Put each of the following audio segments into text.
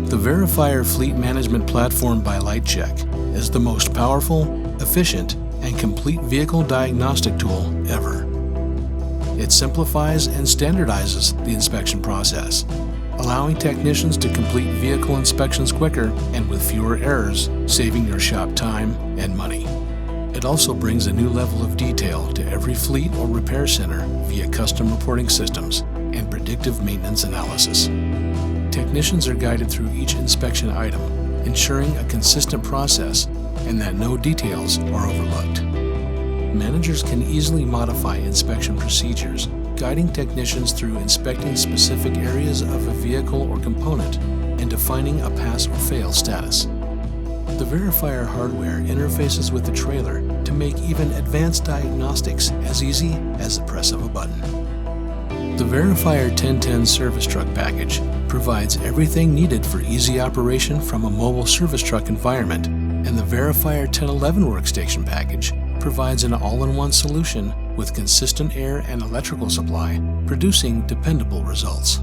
The Verifier Fleet Management Platform by Lite-Check is the most powerful, efficient, and complete vehicle diagnostic tool ever. It simplifies and standardizes the inspection process, allowing technicians to complete vehicle inspections quicker and with fewer errors, saving your shop time and money. It also brings a new level of detail to every fleet or repair center via custom reporting systems and predictive maintenance analysis. Technicians are guided through each inspection item, ensuring a consistent process and that no details are overlooked. Managers can easily modify inspection procedures, guiding technicians through inspecting specific areas of a vehicle or component and defining a pass or fail status. The Verifier hardware interfaces with the trailer to make even advanced diagnostics as easy as the press of a button. The Verifier 1010 service truck package provides everything needed for easy operation from a mobile service truck environment, and the Verifier 1011 workstation package provides an all-in-one solution with consistent air and electrical supply, producing dependable results.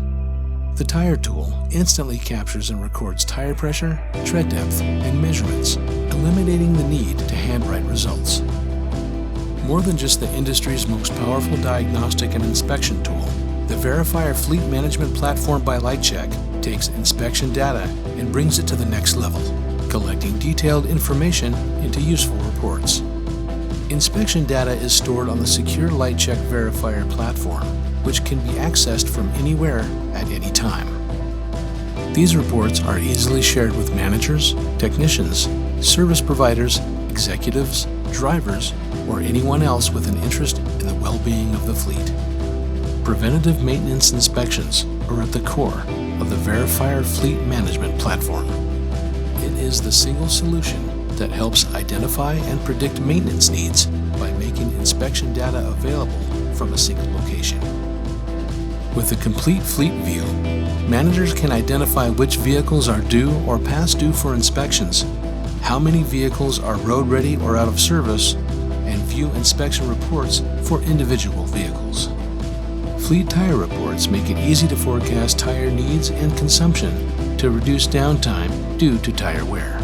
The tire tool instantly captures and records tire pressure, tread depth, and measurements, eliminating the need to handwrite results. More than just the industry's most powerful diagnostic and inspection tool, the Verifier Fleet Management Platform by Lite-Check takes inspection data and brings it to the next level, collecting detailed information into useful reports. Inspection data is stored on the secure Lite-Check Verifier platform, which can be accessed from anywhere at any time. These reports are easily shared with managers, technicians, service providers, executives, drivers, or anyone else with an interest in the well-being of the fleet. Preventative maintenance inspections are at the core of the Verifier Fleet Management Platform. It is the single solution that helps identify and predict maintenance needs by making inspection data available from a single location. With a complete fleet view, managers can identify which vehicles are due or past due for inspections, how many vehicles are road ready or out of service, and view inspection reports for individual vehicles. Fleet tire reports make it easy to forecast tire needs and consumption to reduce downtime due to tire wear.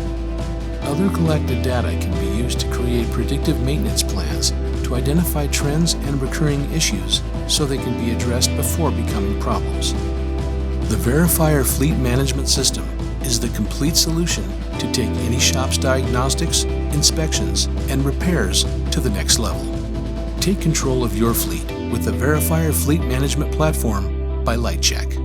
Other collected data can be used to create predictive maintenance plans to identify trends and recurring issues so they can be addressed before becoming problems. The Verifier Fleet Management System is the complete solution to take any shop's diagnostics, inspections, and repairs to the next level. Take control of your fleet with the Verifier Fleet Management Platform by Lite-Check.